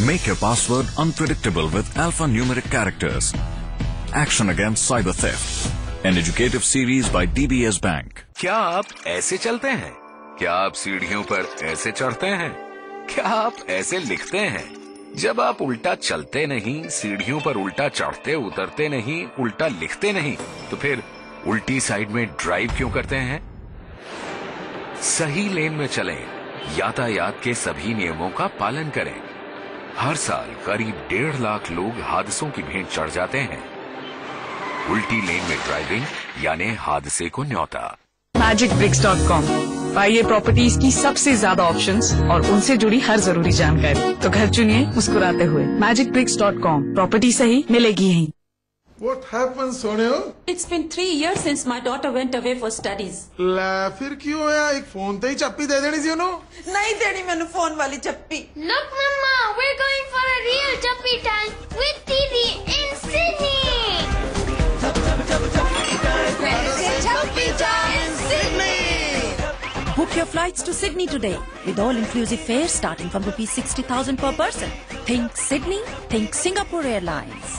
Make your password unpredictable with alphanumeric characters. Action against cyber theft. An educative series by DBS Bank. क्या आप ऐसे चलते हैं? क्या आप सीढ़ियों पर ऐसे चढ़ते हैं? क्या आप ऐसे लिखते हैं? जब आप उल्टा चलते नहीं, सीढ़ियों पर उल्टा चढ़ते उतरते नहीं, उल्टा लिखते नहीं, तो फिर उल्टी साइड में ड्राइव क्यों करते हैं? सही लेन में चलें, यातायात के सभी नियमों का पालन करें। हर साल करीब 1.5 लाख लोग हादसों की भेंट चढ़ जाते हैं। उल्टी लेन में ड्राइविंग यानी हादसे को न्योता। magicbricks.com पाइए प्रॉपर्टीज की सबसे ज्यादा ऑप्शंस और उनसे जुड़ी हर जरूरी जानकारी। तो घर चुनिए मुस्कुराते हुए। magicbricks.com प्रॉपर्टी सही मिलेगी यहीं। What happened, Sonio? It's been 3 years since my daughter went away for studies. ला फिर क्यों होया? एक फोन ते ही चप्पी दे देनी सी उन्हों? नहीं देनी मैंने फोन वाली चप्पी। Look, Mama, we're going for a real chappy time with Didi in Sydney. Chappy time in Sydney. Book your flights to Sydney today with all-inclusive fares starting from rupees 60,000 per person. Think Sydney, think Singapore Airlines.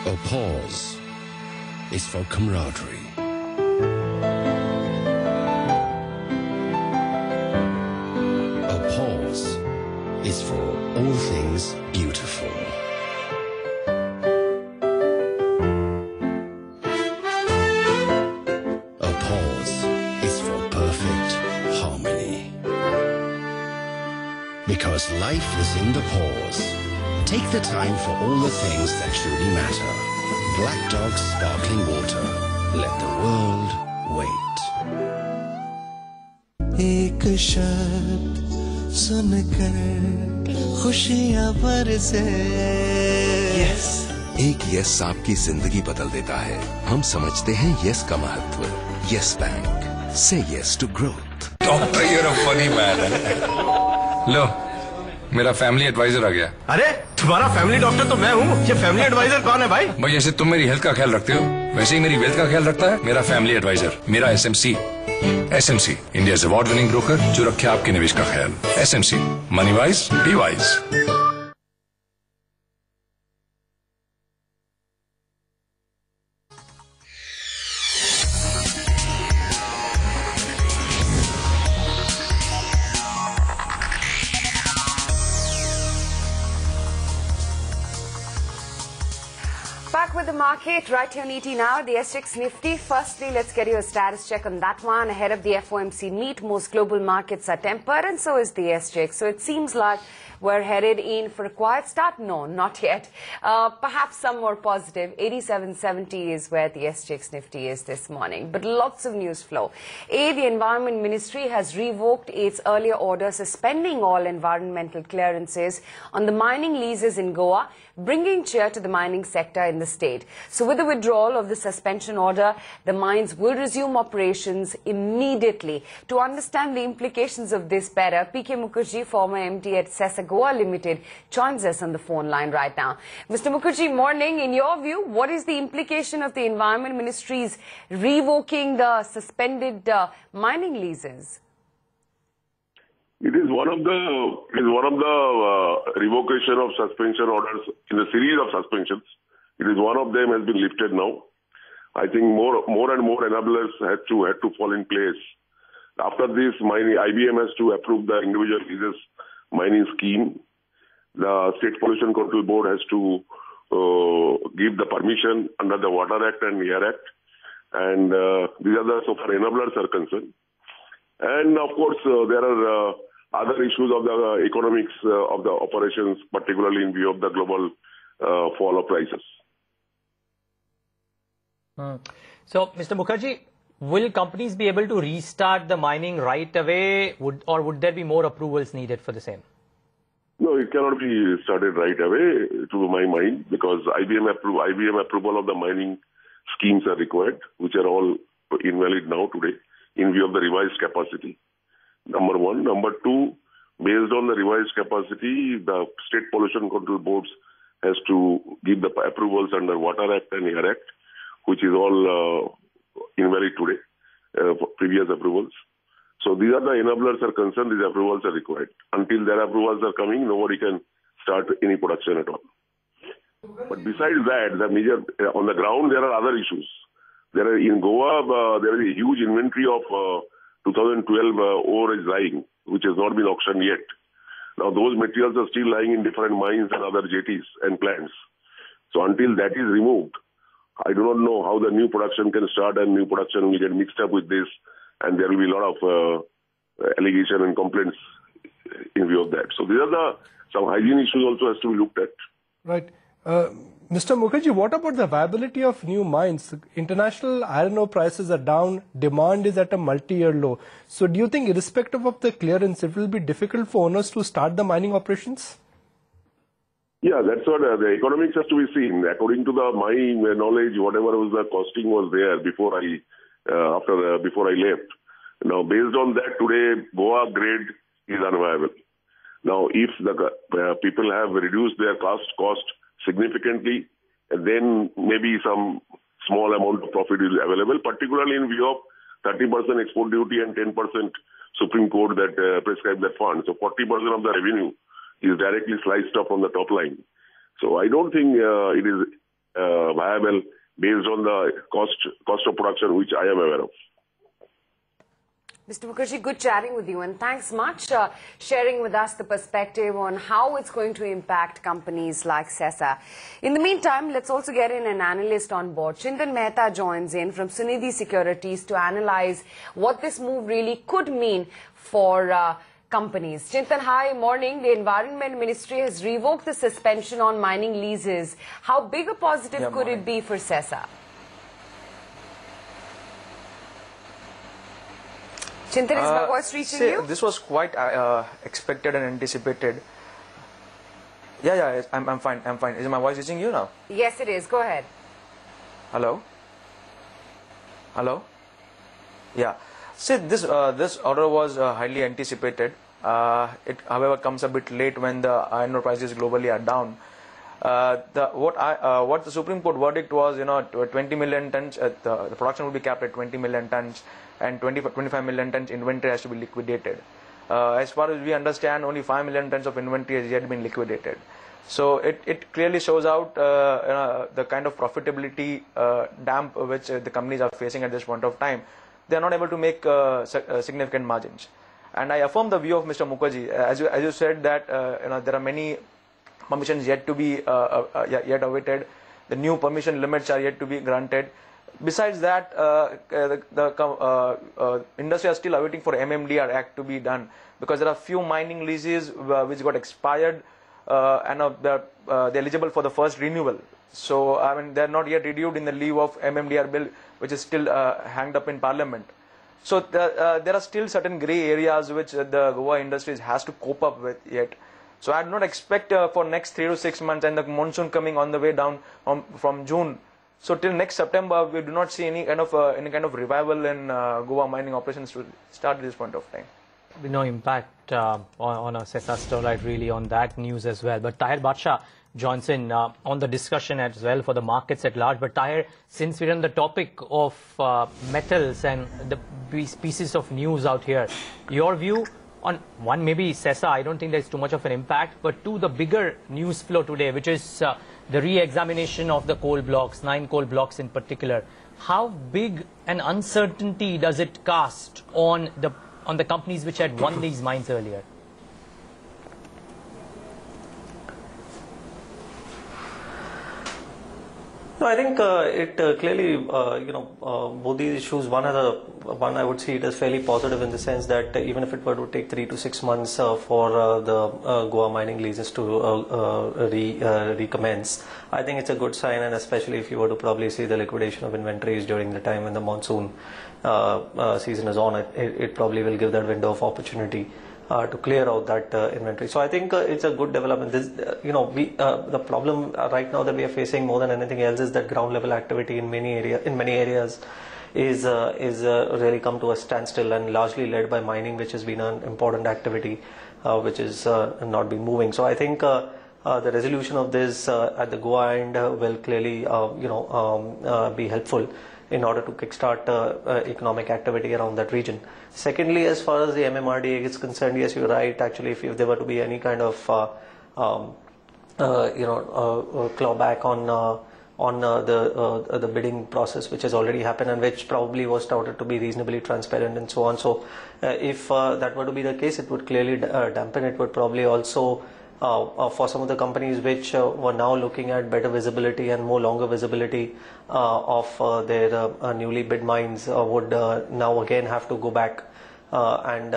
A pause is for camaraderie. A pause is for all things beautiful. A pause is for perfect harmony. Because life is in the pause. Take the time for all the things that truly matter. Black Dog Sparkling Water. Let the world wait. एक शब्द सुनकर खुशियां बरसे। Yes. एक yes आपकी जिंदगी बदल देता है। हम समझते हैं यस का महत्व। Yes bank. Say yes to growth. Doctor, you're a funny man. लो, मेरा फैमिली एडवाइजर आ गया। अरे तुम्हारा फैमिली डॉक्टर तो मैं हूँ। ये फैमिली एडवाइजर कौन है भाई? भाई जैसे तुम मेरी हेल्थ का ख्याल रखते हो, वैसे ही मेरी वेल्थ का ख्याल रखता है मेरा फैमिली एडवाइजर, मेरा SMC. SMC, India award winning broker जो रखे आपके निवेश का ख्याल। SMC, money wise, be wise. Back with the market, right here on ET now, the SGX Nifty. Firstly, let's get you a status check on that one. Ahead of the FOMC meet, most global markets are tempered and so is the SGX. So it seems like we're headed in for a quiet start. No, not yet. Perhaps some more positive. 87.70 is where the SGX Nifty is this morning. But lots of news flow. The Environment Ministry has revoked its earlier order suspending all environmental clearances on the mining leases in Goa, bringing cheer to the mining sector in the state. So with the withdrawal of the suspension order, the mines will resume operations immediately. To understand the implications of this better, P.K. Mukherjee, former MD at Sesa Goa Limited, joins us on the phone line right now. Mr. Mukherjee, morning. In your view, what is the implication of the Environment Ministry's revoking the suspended mining leases? It is one of the revocation of suspension orders in a series of suspensions. It is one of them has been lifted now. I think more and more enablers had to fall in place. After this, IBM has to approve the individual leases mining scheme. The State Pollution Control Board has to give the permission under the Water Act and Air Act, and these are the so far enablers are concerned. And of course, there are other issues of the economics of the operations, particularly in view of the global fall of prices. So, Mr. Mukherjee, will companies be able to restart the mining right away, or would there be more approvals needed for the same? No, it cannot be started right away, to my mind, because IBM approval of the mining schemes are required, which are all invalid now today, in view of the revised capacity. Number one. Number two, based on the revised capacity, the State Pollution Control Boards has to give the approvals under Water Act and Air Act, which is all invalid today, for previous approvals. So these are the enablers are concerned, these approvals are required. Until their approvals are coming, nobody can start any production at all. But besides that, the major, on the ground, there are other issues. There are, in Goa, there is a huge inventory of 2012 ore is lying, which has not been auctioned yet. Now those materials are still lying in different mines and other jetties and plants. So until that is removed, I do not know how the new production can start, and new production will get mixed up with this, and there will be a lot of allegation and complaints in view of that. So these are some hygiene issues also has to be looked at. Right. Mr. Mukherjee, what about the viability of new mines? International iron ore prices are down, demand is at a multi-year low. So do you think irrespective of the clearance, it will be difficult for owners to start the mining operations? Yeah, that's what the economics has to be seen. According to my knowledge, whatever was the costing was there before I left. Now, based on that, today Goa grade is unviable. Now, if the people have reduced their cost significantly, then maybe some small amount of profit is available, particularly in view of 30% export duty and 10% Supreme Court that prescribed that fund. So 40% of the revenue is directly sliced off on the top line. So I don't think it is viable based on the cost of production, which I am aware of. Mr. Mukherjee, good chatting with you, and thanks much sharing with us the perspective on how it's going to impact companies like CESA. In the meantime, let's also get in an analyst on board. Chintan Mehta joins in from Sunidhi Securities to analyze what this move really could mean for companies. Chintan, hi, morning. The Environment Ministry has revoked the suspension on mining leases. How big a positive could it be for CESA? Chintan, is my voice reaching you? This was quite expected and anticipated. Yeah, I'm fine. Is my voice reaching you now? Yes, it is. Go ahead. Hello? Yeah. See, this order was highly anticipated. It, however, comes a bit late when the iron ore prices globally are down. What the Supreme Court verdict was, 20 million tons, the production will be capped at 20 million tons, and 25 million tons inventory has to be liquidated. As far as we understand, only 5 million tons of inventory has yet been liquidated. So it clearly shows out the kind of profitability damp which the companies are facing at this point of time. They are not able to make significant margins. And I affirm the view of Mr. Mukherjee. As you said that there are many permissions yet to be yet awaited. The new permission limits are yet to be granted. Besides that, the industry is still awaiting for MMDR Act to be done, because there are few mining leases which got expired and they're eligible for the first renewal. So I mean, they're not yet renewed in the leave of MMDR bill, which is still hanged up in Parliament. So there are still certain grey areas which the Goa industry has to cope up with yet. So I do not expect for next 3 to 6 months, and the monsoon coming on the way down from June. So till next September, we do not see any kind of revival in Goa mining operations to start at this point of time. No impact on a CESA Sterlite really on that news as well. But Tahir Badshah joins in on the discussion as well for the markets at large. But Tahir, since we're on the topic of metals and the pieces of news out here, your view on one, maybe CESA, I don't think there's too much of an impact, but two, the bigger news flow today, which is the re-examination of the coal blocks, 9 coal blocks in particular. How big an uncertainty does it cast on the companies which had won these mines earlier? No, I think it clearly, both these issues, one I would see it as fairly positive in the sense that even if it were to take 3 to 6 months for the Goa mining leases to recommence, I think it's a good sign, and especially if you were to probably see the liquidation of inventories during the time when the monsoon season is on, it probably will give that window of opportunity to clear out that inventory. So I think it's a good development. This, the problem right now that we are facing more than anything else is that ground level activity in many areas is really come to a standstill, and largely led by mining, which has been an important activity, which is not been moving. So I think the resolution of this at the Goa end will clearly be helpful. in order to kickstart economic activity around that region. Secondly, as far as the MMRDA is concerned, yes, you're right. Actually, if there were to be any kind of clawback on the bidding process, which has already happened and which probably was touted to be reasonably transparent and so on. So if that were to be the case, it would clearly dampen. It would probably also, for some of the companies which were now looking at better visibility and more longer visibility of their newly bid mines, would now again have to go back and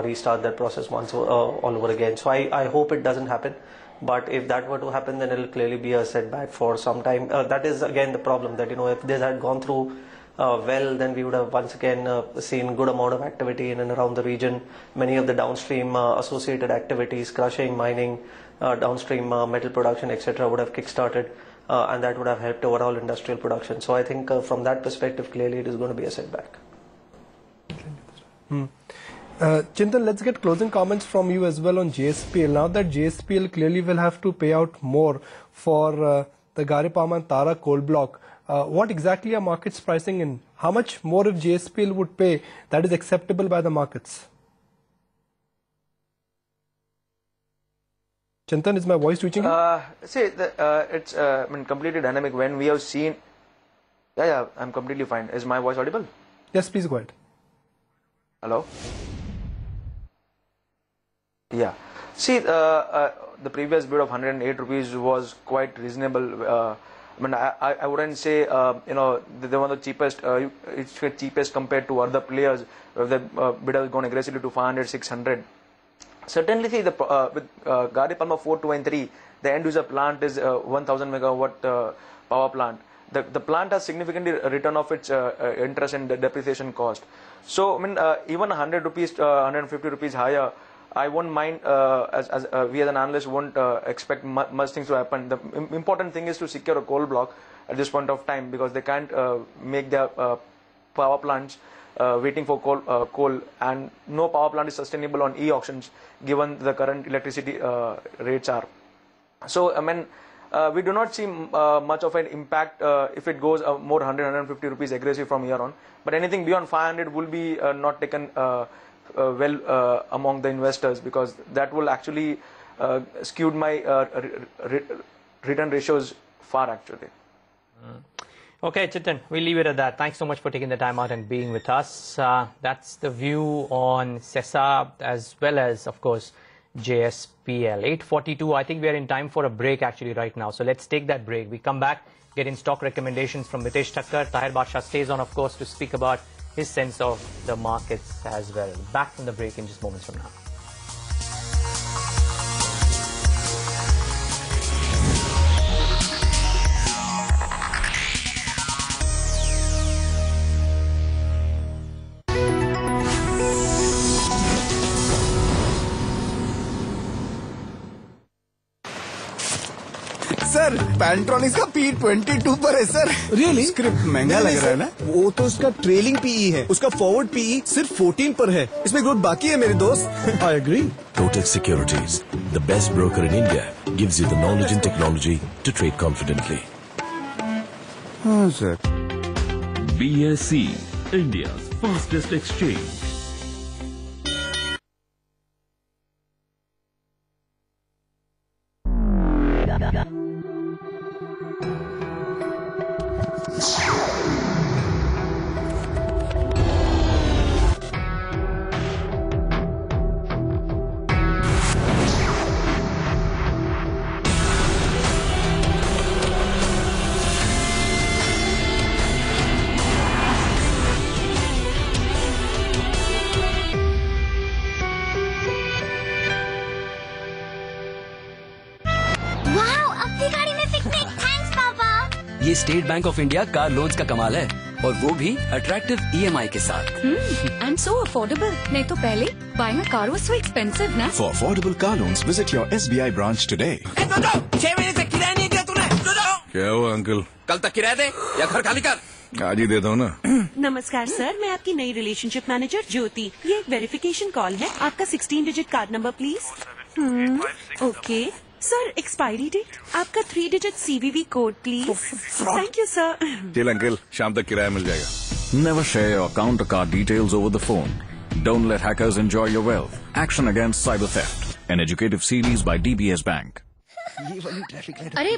restart that process once all over again. So I hope it doesn't happen. But if that were to happen, then it will clearly be a setback for some time. That is again the problem, that if this had gone through well, then we would have once again seen good amount of activity in and around the region. Many of the downstream associated activities, crushing, mining, downstream metal production, etc., would have kick-started, and that would have helped overall industrial production. So I think from that perspective, clearly it is going to be a setback. Chintan, let's get closing comments from you as well on JSPL. Now that JSPL clearly will have to pay out more for the Garipama and Tara coal block, what exactly are markets pricing in? How much more if JSPL would pay that is acceptable by the markets? Chintan, is my voice reaching you? See, it's completely dynamic. When we have seen... Yeah, I'm completely fine. Is my voice audible? Yes, please go ahead. Hello? Yeah. See, the previous bid of 108 rupees was quite reasonable. I wouldn't say, they were the cheapest, it's the cheapest compared to other players. The bid has gone aggressively to 500, 600. Certainly, see, with Garipalma 4, 2 and 3, the end user plant is 1000 megawatt power plant. The plant has significantly return of its interest and depreciation cost. So, even 100 rupees, 150 rupees higher, I won't mind, we as an analyst won't expect much things to happen. The important thing is to secure a coal block at this point of time, because they can't make their power plants waiting for coal, and no power plant is sustainable on e-auctions given the current electricity rates are. So, we do not see much of an impact if it goes more 100, 150 rupees aggressive from here on. But anything beyond 500 will be not taken well among the investors, because that will actually skew my return ratios far actually. Okay, Chintan, we'll leave it at that. Thanks so much for taking the time out and being with us. That's the view on CESA as well as, of course, JSPL. 8:42. I think we are in time for a break actually right now. So let's take that break. We come back, get in stock recommendations from Mitesh Thakkar. Tahir Badshah stays on, of course, to speak about his sense of the markets as well. Back from the break in just moments from now. Sir Portronics का P22 पर है sir. Really? Script महंगा लग रहा है ना? वो तो उसका ट्रेलिंग पीई है, उसका फॉरवर्ड पीई सिर्फ 14 पर है। इसमें ग्रोथ बाकी है मेरे दोस्त। I agree. Kotak Securities, the best broker in India, gives you the knowledge and technology to trade confidently. हाँ sir. BSE, India's fastest exchange. ये state bank of India car loans का कमाल है, और वो भी अट्रैक्टिव EMI के साथ। And so affordable. नहीं तो पहले buying a car was so expensive, ना? For affordable car loans, visit your SBI branch today. 6 महीने से किराया नहीं दिया तूने। क्या हुआ अंकल? कल तक किराया दे या घर खाली कर। आज ही दे दो ना। नमस्कार सर, मैं आपकी नई रिलेशनशिप मैनेजर ज्योति। ये एक वेरिफिकेशन कॉल है। आपका 16 digit card number please. Okay, sir expiry date आपका 3 digit CVV code please. Thank you sir. चल अंकल, शाम तक किराया मिल जाएगा. Never share your account or card details over the phone. Don't let hackers enjoy your wealth. Action against cyber theft. An educative series by DBS Bank. अरे